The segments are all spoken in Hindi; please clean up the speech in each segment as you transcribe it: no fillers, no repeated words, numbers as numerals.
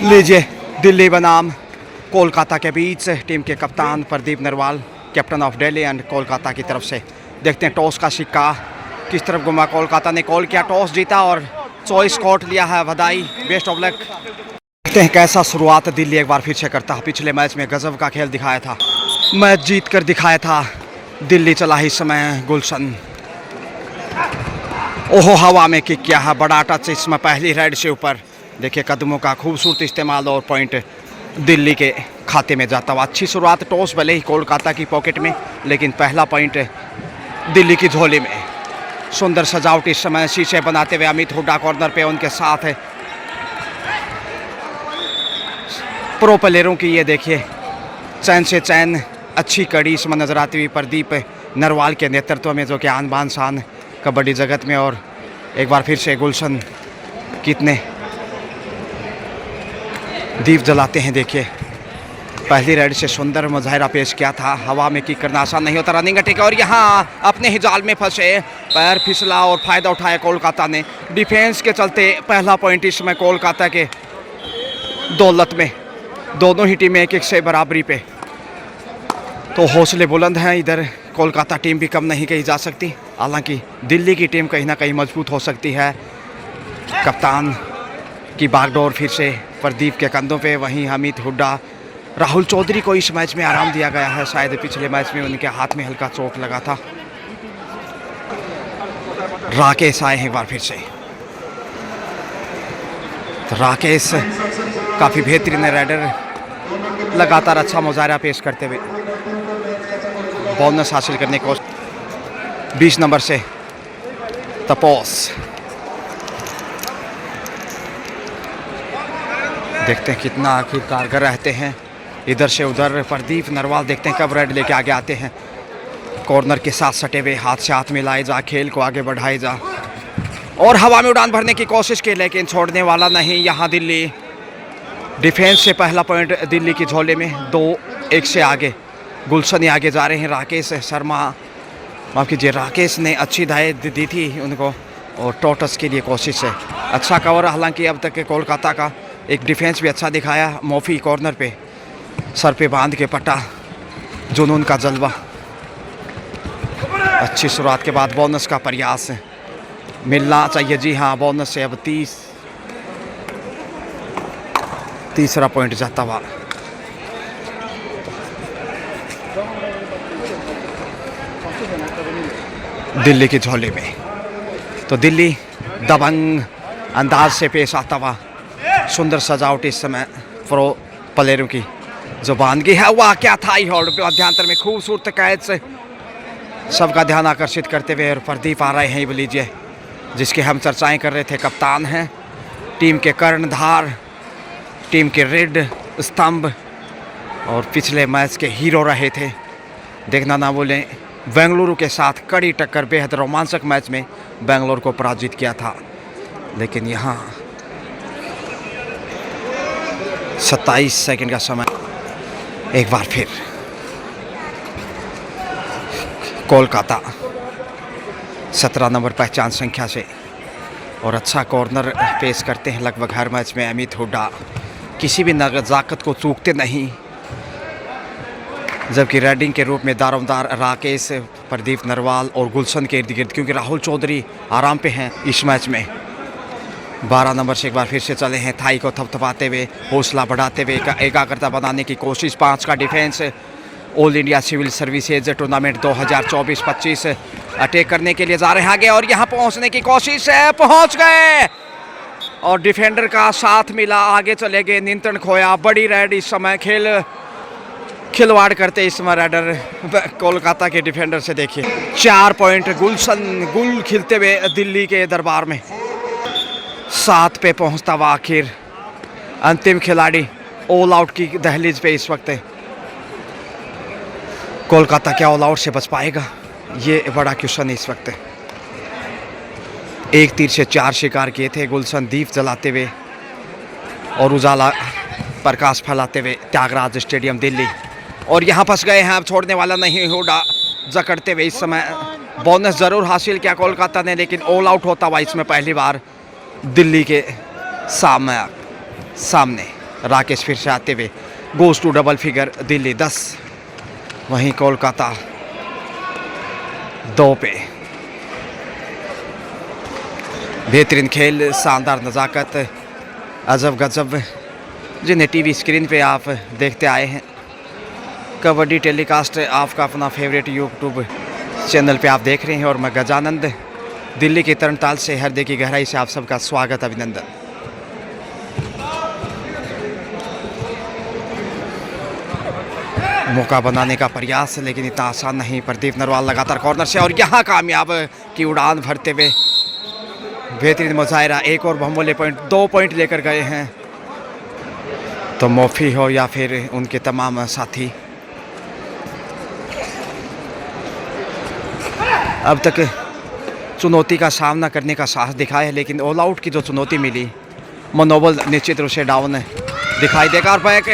लीजिए, दिल्ली बनाम कोलकाता के बीच टीम के कप्तान Pradeep Narwal, captain of Delhi and Kolkata की तरफ से देखते हैं टॉस का सिक्का किस तरफ घुमा। कोलकाता ने कॉल किया, टॉस जीता और चॉइस कॉट लिया है। बधाई, बेस्ट ऑफ लक। देखते हैं कैसा शुरुआत दिल्ली एक बार फिर से करता है। पिछले मैच में गजब का खेल दिखाया था, मैच जीत कर दिखाया था। दिल्ली चला ही समय गुलशन, ओहो हवा में किक किया है, बड़ा टच इसमें पहली रेड से ऊपर। देखिए कदमों का खूबसूरत इस्तेमाल और पॉइंट दिल्ली के खाते में जाता हुआ। अच्छी शुरुआत, टॉस भले ही कोलकाता की पॉकेट में, लेकिन पहला पॉइंट दिल्ली की झोली में। सुंदर सजावट इस समय शीशे बनाते हुए अमित हुड्डा कॉर्नर पे उनके साथ है। प्रो प्लेयरों की ये देखिए चैन से चैन अच्छी कड़ी इसमें नजर आती हुई प्रदीप नरवाल के नेतृत्व में, जो कि आन बान शान कबड्डी जगत में। और एक बार फिर से गुलशन कितने दीप जलाते हैं। देखिए पहली रेड से सुंदर मुजाहिरा पेश किया था। हवा में किक करना आसान नहीं होता, रनिंग अटैक और यहाँ अपने ही जाल में फंसे, पैर फिसला और फायदा उठाया कोलकाता ने। डिफेंस के चलते पहला पॉइंट इसमें कोलकाता के दौलत में। दोनों ही टीमें एक एक से बराबरी पे, तो हौसले बुलंद हैं। इधर कोलकाता टीम भी कम नहीं कही जा सकती, हालांकि दिल्ली की टीम कहीं ना कहीं मजबूत हो सकती है। कप्तान की बागडोर फिर से प्रदीप के कंधों पे, वहीं अमित हुड्डा, राहुल चौधरी को इस मैच में आराम दिया गया है। शायद पिछले मैच में उनके हाथ में हल्का चोट लगा था। राकेश आए हैं एक बार फिर से, तो राकेश काफ़ी बेहतरीन राइडर, लगातार अच्छा मुजाहरा पेश करते हुए बोनस हासिल करने को 20 नंबर से तपोस। देखते हैं कितना आखिर कारगर रहते हैं। इधर से उधर प्रदीप नरवाल, देखते हैं कब रेड लेके आगे आते हैं। कॉर्नर के साथ सटे हुए, हाथ से हाथ मिलाए जा, खेल को आगे बढ़ाए जा, और हवा में उड़ान भरने की कोशिश की, लेकिन छोड़ने वाला नहीं यहाँ दिल्ली। डिफेंस से पहला पॉइंट दिल्ली की झोले में। 2-1 से आगे गुलशन ही आगे जा रहे हैं। राकेश शर्मा, माफ़ कीजिए, राकेश ने अच्छी हिदायत दी थी उनको, और टोटस के लिए कोशिश है। अच्छा कवर, हालांकि अब तक के कोलकाता का एक डिफेंस भी अच्छा दिखाया। मोफी कॉर्नर पे सर पे बांध के पट्टा, जुनून का जलवा। अच्छी शुरुआत के बाद बोनस का प्रयास मिलना चाहिए। जी हाँ, बोनस से अब तीसरा पॉइंट जाता हुआ। दिल्ली की झोली में, तो दिल्ली दबंग अंदाज से पेश आता हुआ। सुंदर सजावट इस समय प्रो प्लेयरों की जो बांधगी है, वह क्या था ही होल्ड मध्यांतर में खूबसूरत कैच से सबका ध्यान आकर्षित करते हुए। और प्रदीप आ रहे हैं, लीजिए, जिसकी हम चर्चाएं कर रहे थे। कप्तान हैं, टीम के कर्णधार, टीम के रेड स्तंभ, और पिछले मैच के हीरो रहे थे। देखना ना भूलें, बेंगलुरु के साथ कड़ी टक्कर, बेहद रोमांचक मैच में बेंगलुरु को पराजित किया था। लेकिन यहाँ 27 सेकंड का समय। एक बार फिर कोलकाता 17 नंबर पहचान संख्या से, और अच्छा कॉर्नर पेश करते हैं लगभग हर मैच में अमित हुड्डा। किसी भी नजाकत को चूकते नहीं, जबकि रेडिंग के रूप में दारोमदार राकेश, प्रदीप नरवाल और गुलशन के इर्द गिर्द, क्योंकि राहुल चौधरी आराम पे हैं इस मैच में। 12 नंबर से एक बार फिर से चले हैं, थाई को थपथपाते हुए, हौसला बढ़ाते हुए, एकाग्रता बनाने की कोशिश। 5 का defence, all India civil services tournament 2024-25 attack करने के लिए जा रहे हैं आगे, और यहाँ पहुँचने की कोशिश है, पहुँच गए, और डिफेंडर का साथ मिला, आगे चले गए, नियंत्रण खोया। बड़ी रेड इस समय खिलवाड़ करते इस समय राइडर कोलकाता के डिफेंडर से। देखिए 4 पॉइंट गुलशन, गुल खिलते हुए दिल्ली के दरबार में। 7 पे पहुंचता हुआ आखिर अंतिम खिलाड़ी ऑल आउट की दहलीज पे इस वक्त। कोलकाता क्या ऑल आउट से बच पाएगा, ये बड़ा क्वेश्चन है इस वक्त। एक तीर से 4 शिकार किए थे गुलशन, दीप जलाते हुए और उजाला प्रकाश फैलाते हुए त्यागराज स्टेडियम दिल्ली। और यहाँ फंस गए हैं, अब छोड़ने वाला नहीं हुड्डा, जकड़ते हुए इस समय। बोनस जरूर हासिल किया कोलकाता ने, लेकिन ऑल आउट होता हुआ इसमें पहली बार दिल्ली के सामने राकेश फिर से आते हुए goes to double figure, Delhi 10, वहीं कोलकाता 2 पे। बेहतरीन खेल, शानदार नज़ाकत, अजब गजब, जिन्हें टीवी स्क्रीन पे आप देखते आए हैं। कबड्डी टेलीकास्ट आपका अपना फेवरेट यूट्यूब चैनल पे आप देख रहे हैं और मैं गजानंद दिल्ली की तरणताल से हृदय की गहराई से आप सबका स्वागत, अभिनंदन। मौका बनाने का प्रयास, लेकिन इतना आसान नहीं। प्रदीप नरवाल लगातार कॉर्नर से और यहाँ कामयाब की उड़ान भरते हुए बेहतरीन मुजाहिरा। एक और बहुमूल्य पॉइंट, 2 पॉइंट लेकर गए हैं। तो मोफी हो या फिर उनके तमाम साथी, अब तक चुनौती का सामना करने का साहस दिखाया है, लेकिन ऑल आउट की जो चुनौती मिली, मनोबल निश्चित रूप से डाउन दिखाई देगा। और बैक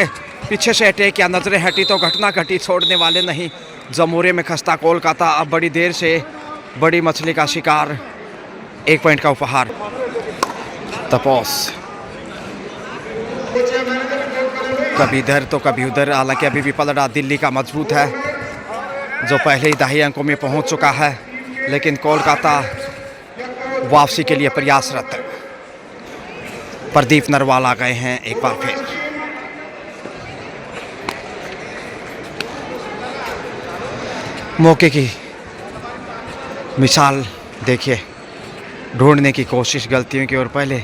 पीछे से अटैक या नजरें हटी तो घटना घटी, छोड़ने वाले नहीं। जमूरे में खस्ता कोलकाता अब बड़ी देर से बड़ी मछली का शिकार। 1 पॉइंट का उपहार तपोस, कभी इधर तो कभी उधर। हालांकि अभी भी पलड़ा दिल्ली का मजबूत है, जो पहले ही 10 अंकों में पहुंच चुका है, लेकिन कोलकाता वापसी के लिए प्रयासरत। प्रदीप नरवाल आ गए हैं एक बार फिर। मौके की मिसाल देखिए, ढूंढने की कोशिश गलतियों की, और पहले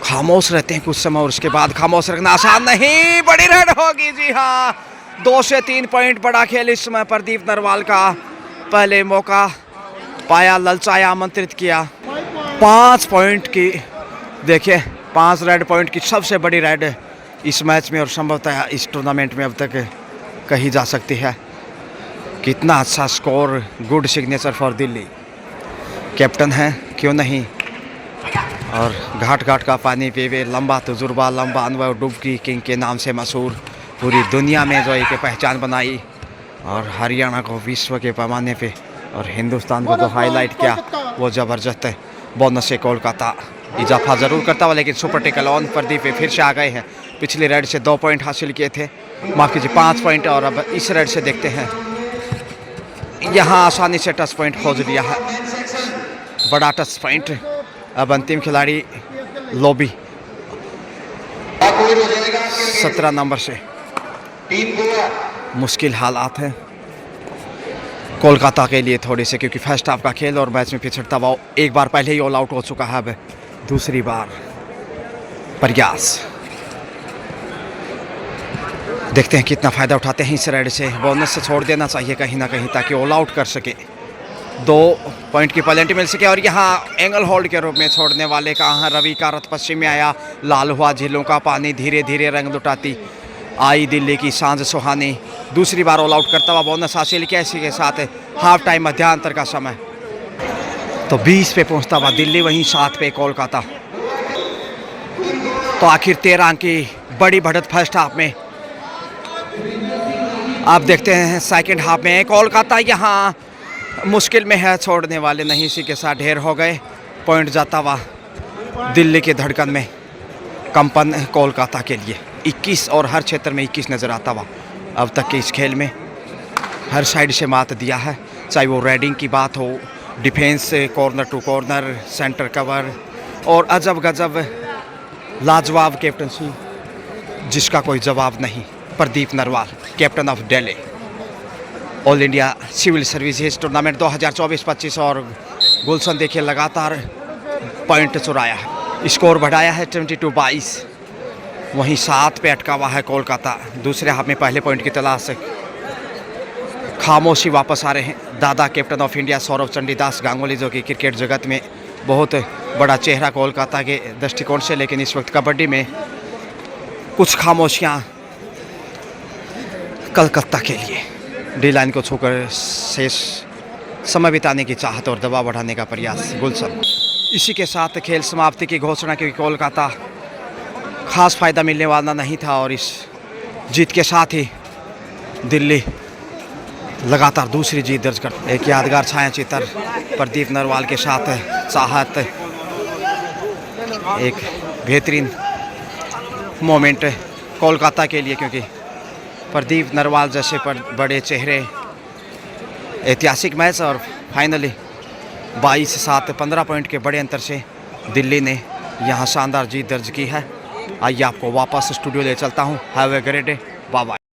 खामोश रहते हैं कुछ समय और उसके बाद खामोश रखना आसान नहीं। बड़ी रन होगी, जी हाँ, 2 से 3 पॉइंट। बड़ा खेल इस समय प्रदीप नरवाल का। पहले मौका पाया, ललचाया, आमंत्रित किया। 5 पॉइंट की, देखिए 5 रेड पॉइंट की सबसे बड़ी रेड इस मैच में और संभवतः इस टूर्नामेंट में अब तक कही जा सकती है। कितना अच्छा score, good signature for Delhi. Captain है क्यों नहीं, और घाट घाट का पानी पीवे, लंबा तजुर्बा, लंबा अनुभव, डुबकी किंग के नाम से मशहूर, पूरी दुनिया में जो एक पहचान बनाई, और हरियाणा को विश्व के पैमाने पे और हिंदुस्तान को जो हाईलाइट किया वो ज़बरदस्त है। बोनस से कोलकाता इजाफा ज़रूर करता हुआ, लेकिन सुपर टेकल ऑन प्रदीप पे फिर से आ गए हैं। पिछली रेड से 2 पॉइंट हासिल किए थे, माफ़ कीजिए 5 पॉइंट, और अब इस रेड से देखते हैं। यहाँ आसानी से टच पॉइंट खोज लिया है, बड़ा टच पॉइंट। अब अंतिम खिलाड़ी लॉबी 17 नंबर से। मुश्किल हालात हैं कोलकाता के लिए थोड़े से, क्योंकि फर्स्ट हाफ का खेल और मैच में पिछड़ता हुआ एक बार पहले ही ऑल आउट हो चुका है। अब दूसरी बार प्रयास, देखते हैं कितना फ़ायदा उठाते हैं इस रेड से। बोनस से छोड़ देना चाहिए कहीं ना कहीं, ताकि ऑल आउट कर सके, 2 पॉइंट की पेनल्टी मिल सके। और यहाँ एंगल होल्ड के रूप में छोड़ने वाले कहाँ, रवि का रथ पश्चिम में आया। लाल हुआ झीलों का पानी, धीरे धीरे रंग लुटाती आई दिल्ली की सांझ सुहानी। दूसरी बार ऑल आउट करता हुआ बोनस हासिल किया। इसी के साथ हाफ टाइम मध्यांतर का समय, तो 20 पे पहुंचता हुआ दिल्ली, वहीं 7 पे कोलकाता। तो आखिर 13 अंक की बड़ी बढ़त फर्स्ट हाफ में। आप देखते हैं सेकंड हाफ में कोलकाता यहाँ मुश्किल में है, छोड़ने वाले नहीं। इसी के साथ ढेर हो गए पॉइंट जाता हुआ दिल्ली के धड़कन में कंपन कोलकाता के लिए। 21 और हर क्षेत्र में 21 नज़र आता हुआ अब तक के इस खेल में। हर साइड से मात दिया है, चाहे वो रेडिंग की बात हो, डिफेंस से corner to corner, centre cover, और अजब गजब लाजवाब कैप्टनसी जिसका कोई जवाब नहीं। Pradeep Narwal, captain of Delhi. All India civil services tournament 2024-25, और गुलशन देखिए लगातार पॉइंट चुराया है, स्कोर बढ़ाया है 22-22। वहीं 7 पे अटका हुआ है कोलकाता। दूसरे हाफ में पहले पॉइंट की तलाश, खामोशी वापस आ रहे हैं दादा captain of India Saurav Chandidas Ganguly, जो कि क्रिकेट जगत में बहुत बड़ा चेहरा कोलकाता के दृष्टिकोण से। लेकिन इस वक्त कबड्डी में कुछ खामोशियाँ कलकत्ता के लिए। डी लाइन को छूकर शेष समय बिताने की चाहत और दबाव बढ़ाने का प्रयास गुलशन। इसी के साथ खेल समाप्ति की घोषणा, क्योंकि कोलकाता खास फायदा मिलने वाला नहीं था, और इस जीत के साथ ही दिल्ली लगातार दूसरी जीत दर्ज कर। एक यादगार छायाचित्र प्रदीप नरवाल के साथ चाहत, एक बेहतरीन मोमेंट कोलकाता के लिए, क्योंकि प्रदीप नरवाल जैसे बड़े चेहरे, ऐतिहासिक मैच। और फाइनली 22-7 15 पॉइंट के बड़े अंतर से दिल्ली ने यहाँ शानदार जीत दर्ज की है। आइए आपको वापस स्टूडियो ले चलता हूँ। Have a great day, bye bye.